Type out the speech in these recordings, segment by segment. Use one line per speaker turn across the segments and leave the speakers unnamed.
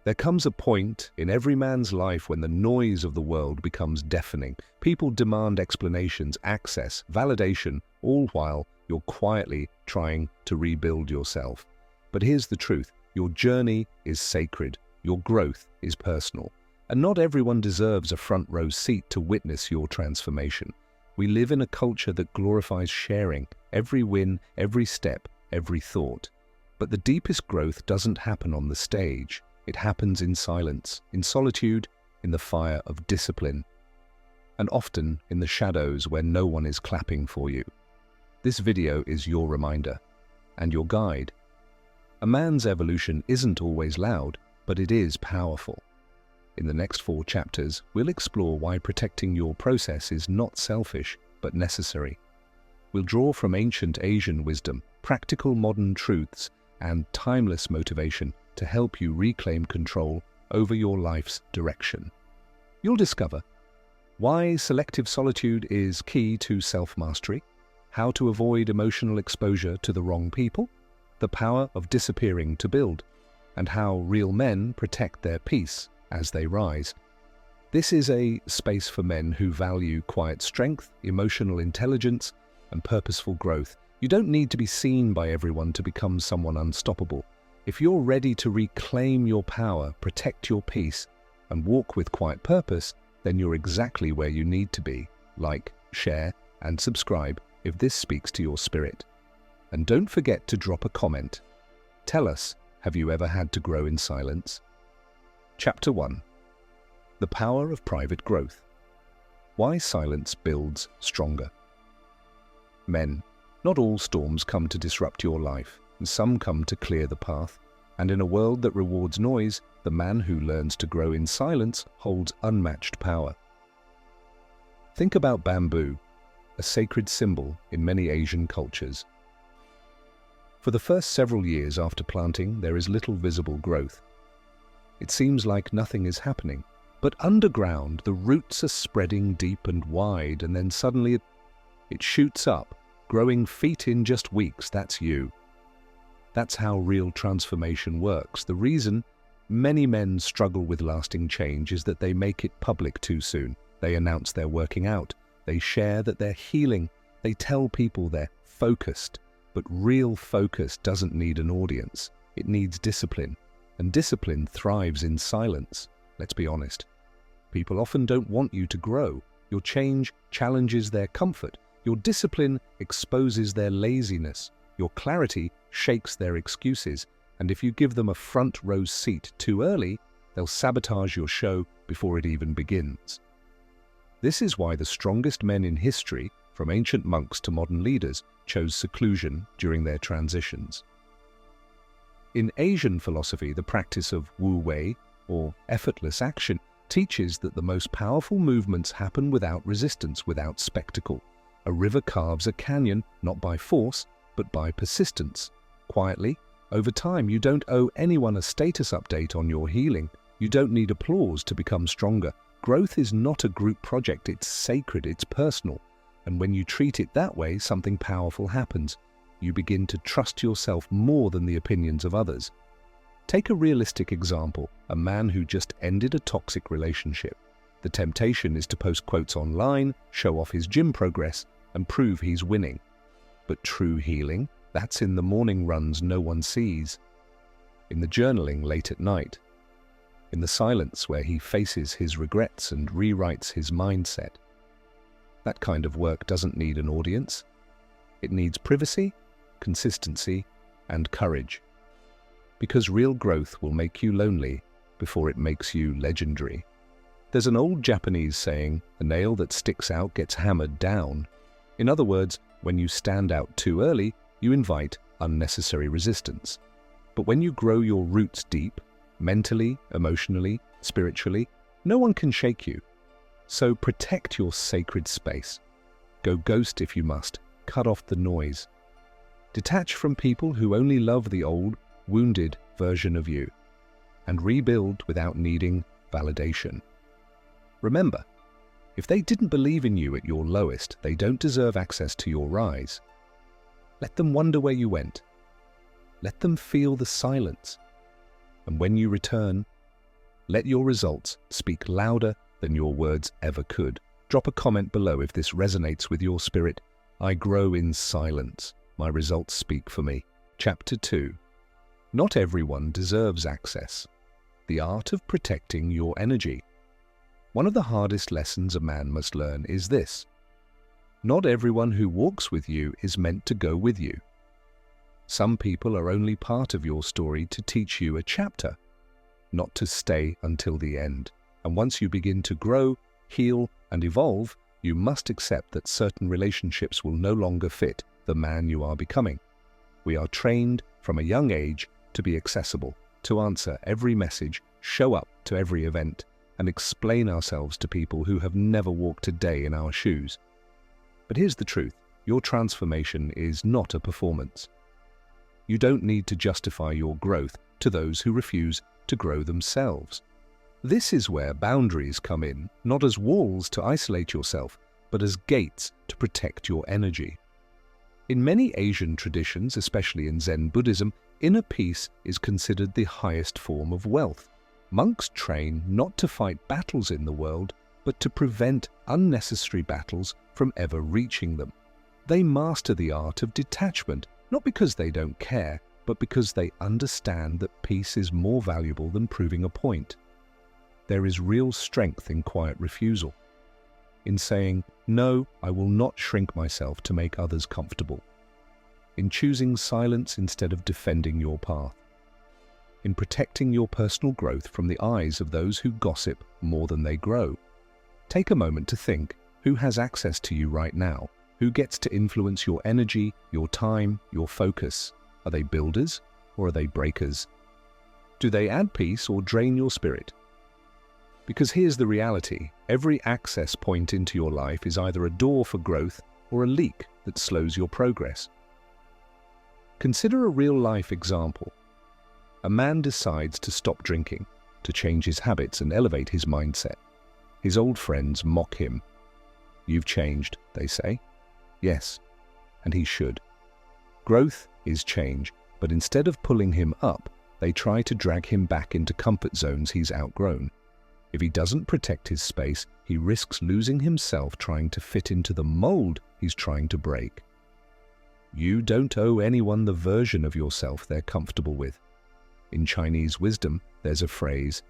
There comes a point in every man's life when the noise of the world becomes deafening. People demand explanations, access, validation, all while you're quietly trying to rebuild yourself. But here's the truth. Your journey is sacred. Your growth is personal. And not everyone deserves a front row seat to witness your transformation. We live in a culture that glorifies sharing, every win, every step, every thought. But the deepest growth doesn't happen on the stage. It happens in silence, in solitude, in the fire of discipline, and often in the shadows where no one is clapping for you. This video is your reminder and your guide. A man's evolution isn't always loud, but it is powerful. In the next 4 chapters, we'll explore why protecting your process is not selfish, but necessary. We'll draw from ancient Asian wisdom, practical modern truths, and timeless motivation to help you reclaim control over your life's direction. You'll discover why selective solitude is key to self-mastery, how to avoid emotional exposure to the wrong people, the power of disappearing to build, and how real men protect their peace as they rise. This is a space for men who value quiet strength, emotional intelligence, and purposeful growth. You don't need to be seen by everyone to become someone unstoppable. If you're ready to reclaim your power, protect your peace, and walk with quiet purpose, then you're exactly where you need to be. Like, share, and subscribe if this speaks to your spirit. And don't forget to drop a comment. Tell us, have you ever had to grow in silence? Chapter 1. The Power of Private Growth. Why silence builds stronger. Men, not all storms come to disrupt your life, and some come to clear the path. And in a world that rewards noise, the man who learns to grow in silence holds unmatched power. Think about bamboo, a sacred symbol in many Asian cultures. For the first several years after planting, there is little visible growth. It seems like nothing is happening, but underground, the roots are spreading deep and wide, and then suddenly it shoots up, growing feet in just weeks. That's you. That's how real transformation works. The reason many men struggle with lasting change is that they make it public too soon. They announce they're working out. They share that they're healing. They tell people they're focused. But real focus doesn't need an audience. It needs discipline. And discipline thrives in silence. Let's be honest. People often don't want you to grow. Your change challenges their comfort. Your discipline exposes their laziness. Your clarity shakes their excuses, and if you give them a front row seat too early, they'll sabotage your show before it even begins. This is why the strongest men in history, from ancient monks to modern leaders, chose seclusion during their transitions. In Asian philosophy, the practice of Wu Wei, or effortless action, teaches that the most powerful movements happen without resistance, without spectacle. A river carves a canyon not by force, but by persistence. Quietly, over time, you don't owe anyone a status update on your healing. You don't need applause to become stronger. Growth is not a group project, it's sacred, it's personal. And when you treat it that way, something powerful happens. You begin to trust yourself more than the opinions of others. Take a realistic example, a man who just ended a toxic relationship. The temptation is to post quotes online, show off his gym progress, and prove he's winning. But true healing, that's in the morning runs no one sees, in the journaling late at night, in the silence where he faces his regrets and rewrites his mindset. That kind of work doesn't need an audience. It needs privacy, consistency, and courage. Because real growth will make you lonely before it makes you legendary. There's an old Japanese saying, "The nail that sticks out gets hammered down." In other words, when you stand out too early, you invite unnecessary resistance. But when you grow your roots deep, mentally, emotionally, spiritually, no one can shake you. So protect your sacred space. Go ghost if you must. Cut off the noise. Detach from people who only love the old, wounded version of you. And rebuild without needing validation. Remember, if they didn't believe in you at your lowest, they don't deserve access to your rise. Let them wonder where you went. Let them feel the silence. And when you return, Let your results speak louder than your words ever could. Drop a comment below if this resonates with your spirit. I grow in silence. My results speak for me. Chapter 2. Not everyone deserves access. The art of protecting your energy. One of the hardest lessons a man must learn is this. Not everyone who walks with you is meant to go with you. Some people are only part of your story to teach you a chapter, not to stay until the end. And once you begin to grow, heal, and evolve, you must accept that certain relationships will no longer fit the man you are becoming. We are trained from a young age to be accessible, to answer every message, show up to every event, and explain ourselves to people who have never walked a day in our shoes. But here's the truth. Your transformation is not a performance. You don't need to justify your growth to those who refuse to grow themselves. This is where boundaries come in, not as walls to isolate yourself, but as gates to protect your energy. In many Asian traditions, especially in Zen Buddhism, inner peace is considered the highest form of wealth. Monks train not to fight battles in the world, but to prevent unnecessary battles from ever reaching them. They master the art of detachment, not because they don't care, but because they understand that peace is more valuable than proving a point. There is real strength in quiet refusal, in saying, "No, I will not shrink myself to make others comfortable," in choosing silence instead of defending your path, in protecting your personal growth from the eyes of those who gossip more than they grow. Take a moment to think, who has access to you right now? Who gets to influence your energy, your time, your focus? Are they builders or are they breakers? Do they add peace or drain your spirit? Because here's the reality. Every access point into your life is either a door for growth or a leak that slows your progress. Consider a real-life example. A man decides to stop drinking, to change his habits and elevate his mindset. His old friends mock him. "You've changed," they say. Yes, and he should. Growth is change, but instead of pulling him up, they try to drag him back into comfort zones he's outgrown. If he doesn't protect his space, he risks losing himself trying to fit into the mold he's trying to break. You don't owe anyone the version of yourself they're comfortable with. In Chinese wisdom, there's a phrase,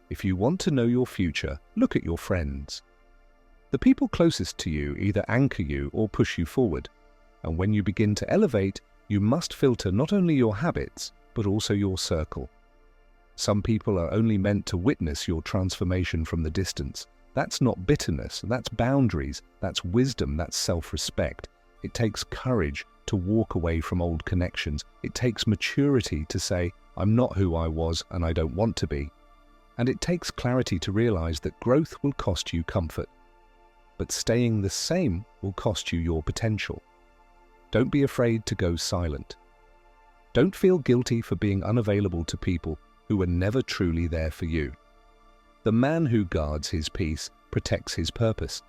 "If you want to know your future, look at your friends." The people closest to you either anchor you or push you forward. And when you begin to elevate, you must filter not only your habits, but also your circle. Some people are only meant to witness your transformation from the distance. That's not bitterness, that's boundaries, that's wisdom, that's self-respect. It takes courage to walk away from old connections. It takes maturity to say, "I'm not who I was and I don't want to be." And it takes clarity to realize that growth will cost you comfort, but staying the same will cost you your potential. Don't be afraid to go silent. Don't feel guilty for being unavailable to people who were never truly there for you. The man who guards his peace protects his purpose.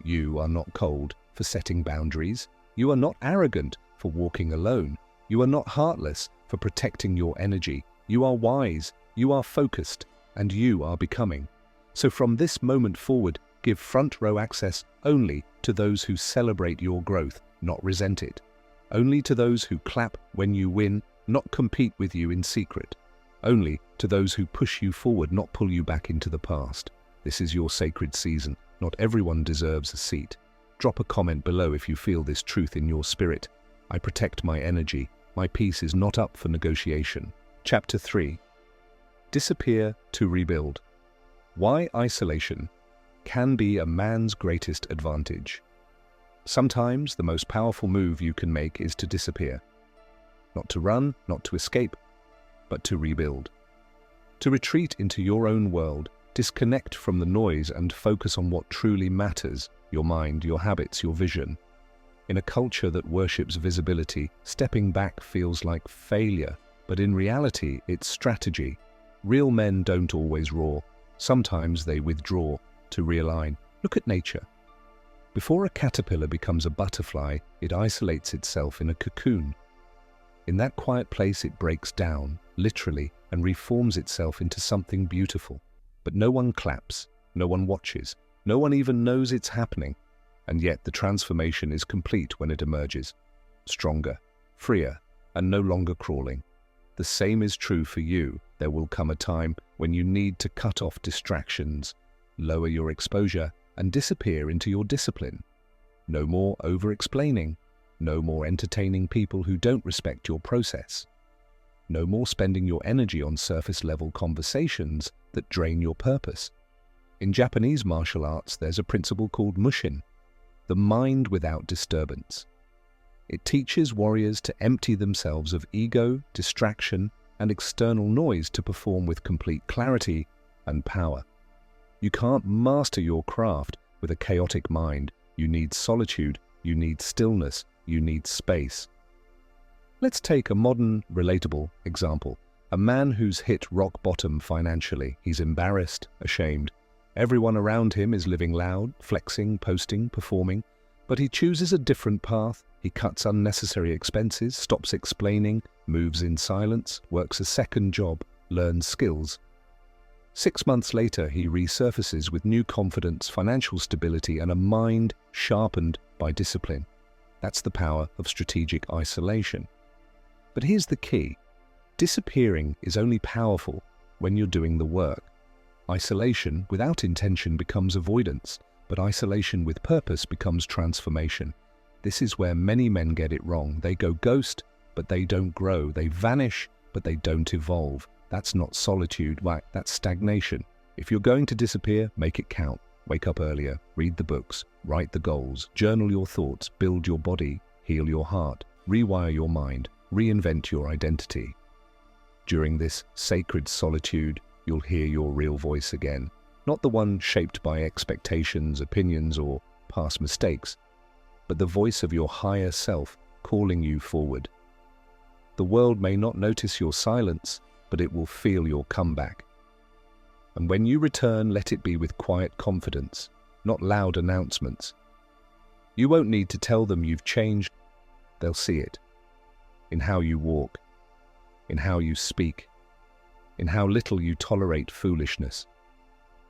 You are not cold for setting boundaries. You are not arrogant for walking alone. You are not heartless for protecting your energy. You are wise, you are focused, and you are becoming. So from this moment forward, give front row access only to those who celebrate your growth, not resent it. Only to those who clap when you win, not compete with you in secret. Only to those who push you forward, not pull you back into the past. This is your sacred season. Not everyone deserves a seat. Drop a comment below if you feel this truth in your spirit. I protect my energy. My peace is not up for negotiation. Chapter 3. Disappear to rebuild. Why isolation can be a man's greatest advantage. Sometimes the most powerful move you can make is to disappear. Not to run, not to escape, but to rebuild. To retreat into your own world, disconnect from the noise and focus on what truly matters, your mind, your habits, your vision. In a culture that worships visibility, stepping back feels like failure, but in reality, it's strategy. Real men don't always roar. Sometimes they withdraw to realign. Look at nature. Before a caterpillar becomes a butterfly, it isolates itself in a cocoon. In that quiet place, it breaks down, literally, and reforms itself into something beautiful. But no one claps, no one watches, no one even knows it's happening. And yet the transformation is complete when it emerges, stronger, freer, and no longer crawling. The same is true for you. There will come a time when you need to cut off distractions, lower your exposure, and disappear into your discipline. No more over-explaining, no more entertaining people who don't respect your process. No more spending your energy on surface-level conversations that drain your purpose. In Japanese martial arts, there's a principle called mushin, the mind without disturbance. It teaches warriors to empty themselves of ego, distraction, and external noise to perform with complete clarity and power. You can't master your craft with a chaotic mind. You need solitude, you need stillness, you need space. Let's take a modern, relatable example. A man who's hit rock bottom financially. He's embarrassed, ashamed. Everyone around him is living loud, flexing, posting, performing. But he chooses a different path. He cuts unnecessary expenses, stops explaining, moves in silence, works a second job, learns skills. 6 months later, he resurfaces with new confidence, financial stability, and a mind sharpened by discipline. That's the power of strategic isolation. But here's the key. Disappearing is only powerful when you're doing the work. Isolation without intention becomes avoidance, but isolation with purpose becomes transformation. This is where many men get it wrong. They go ghost, but they don't grow. They vanish, but they don't evolve. That's not solitude, that's stagnation. If you're going to disappear, make it count. Wake up earlier, read the books, write the goals, journal your thoughts, build your body, heal your heart, rewire your mind, reinvent your identity. During this sacred solitude, you'll hear your real voice again, not the one shaped by expectations, opinions, or past mistakes, but the voice of your higher self calling you forward. The world may not notice your silence, but it will feel your comeback. And when you return, let it be with quiet confidence, not loud announcements. You won't need to tell them you've changed. They'll see it. In how you walk, in how you speak, in how little you tolerate foolishness,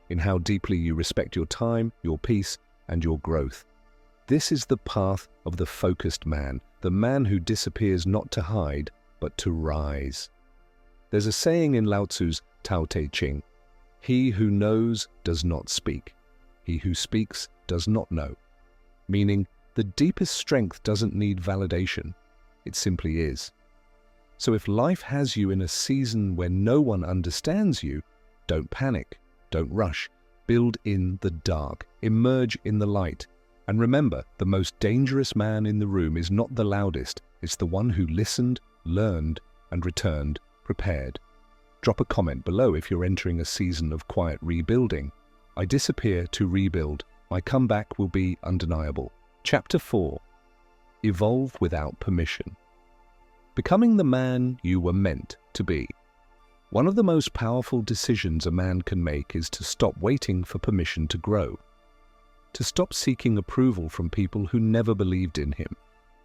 in how deeply you respect your time, your peace, and your growth. This is the path of the focused man, the man who disappears not to hide, but to rise. There's a saying in Lao Tzu's Tao Te Ching, "He who knows does not speak. He who speaks does not know." Meaning, the deepest strength doesn't need validation. It simply is. So if life has you in a season where no one understands you, don't panic, don't rush. Build in the dark, emerge in the light. And remember, the most dangerous man in the room is not the loudest, it's the one who listened, learned, and returned prepared. Drop a comment below if you're entering a season of quiet rebuilding. I disappear to rebuild. My comeback will be undeniable. Chapter 4. Evolve without permission. Becoming the man you were meant to be. One of the most powerful decisions a man can make is to stop waiting for permission to grow. To stop seeking approval from people who never believed in him,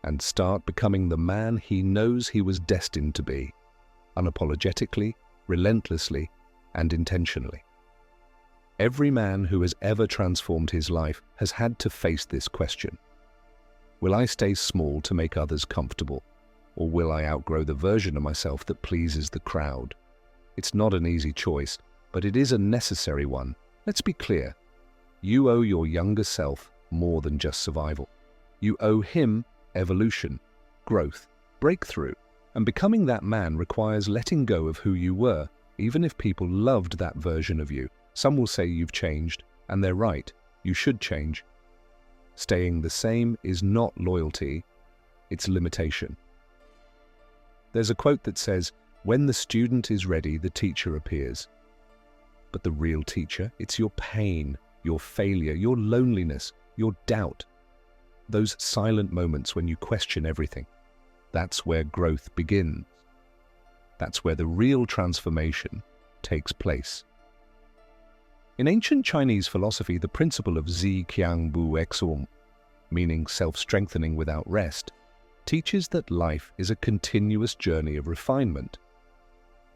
and start becoming the man he knows he was destined to be. Unapologetically, relentlessly, and intentionally. Every man who has ever transformed his life has had to face this question. Will I stay small to make others comfortable, or will I outgrow the version of myself that pleases the crowd? It's not an easy choice, but it is a necessary one. Let's be clear. You owe your younger self more than just survival. You owe him evolution, growth, breakthrough. And becoming that man requires letting go of who you were, even if people loved that version of you. Some will say you've changed, and they're right, you should change. Staying the same is not loyalty, it's limitation. There's a quote that says, "When the student is ready, the teacher appears." But the real teacher, it's your pain, your failure, your loneliness, your doubt. Those silent moments when you question everything. That's where growth begins. That's where the real transformation takes place. In ancient Chinese philosophy, the principle of Zi Qiang Bu Exum, meaning self-strengthening without rest, teaches that life is a continuous journey of refinement.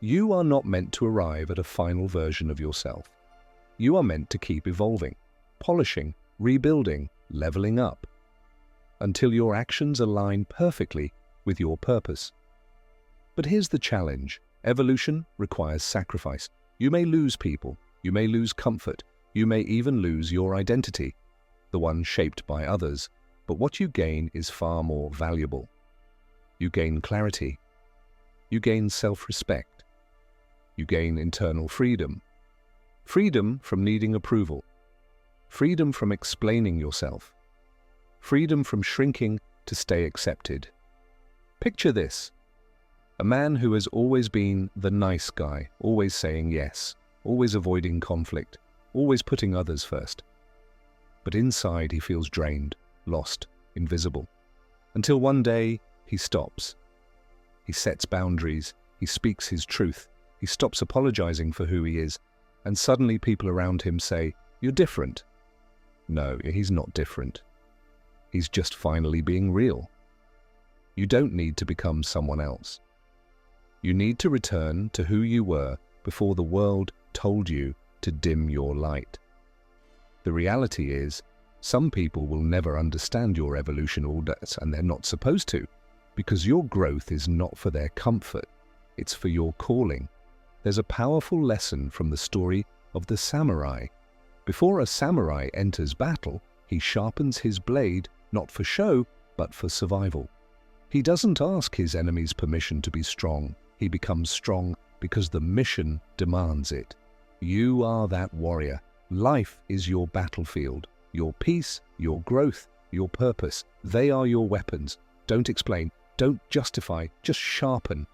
You are not meant to arrive at a final version of yourself. You are meant to keep evolving, polishing, rebuilding, leveling up, until your actions align perfectly with your purpose. But here's the challenge. Evolution requires sacrifice. You may lose people, you may lose comfort, you may even lose your identity, the one shaped by others, but what you gain is far more valuable. You gain clarity. You gain self-respect. You gain internal freedom. Freedom from needing approval. Freedom from explaining yourself. Freedom from shrinking to stay accepted. Picture this. A man who has always been the nice guy, always saying yes, always avoiding conflict, always putting others first. But inside he feels drained, lost, invisible. Until one day he stops. He sets boundaries, he speaks his truth, he stops apologizing for who he is, and suddenly people around him say, "You're different." No, he's not different. He's just finally being real. You don't need to become someone else. You need to return to who you were before the world told you to dim your light. The reality is, some people will never understand your evolution or that, and they're not supposed to, because your growth is not for their comfort, it's for your calling. There's a powerful lesson from the story of the samurai. Before a samurai enters battle, he sharpens his blade not for show, but for survival. He doesn't ask his enemies' permission to be strong. He becomes strong because the mission demands it. You are that warrior. Life is your battlefield. Your peace, your growth, your purpose. They are your weapons. Don't explain. Don't justify. Just sharpen.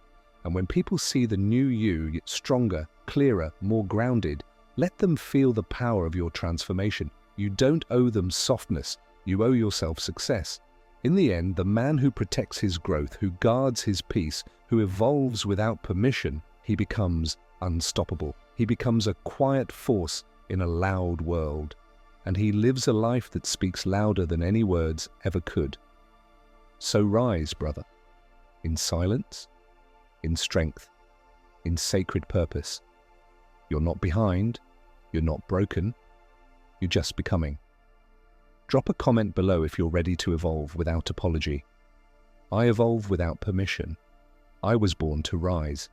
And when people see the new you, stronger, clearer, more grounded, let them feel the power of your transformation. You don't owe them softness. You owe yourself success. In the end, the man who protects his growth, who guards his peace, who evolves without permission, he becomes unstoppable. He becomes a quiet force in a loud world. And he lives a life that speaks louder than any words ever could. So rise, brother, in silence, in strength, in sacred purpose. You're not behind, you're not broken, you're just becoming. Drop a comment below if you're ready to evolve without apology. I evolve without permission. I was born to rise.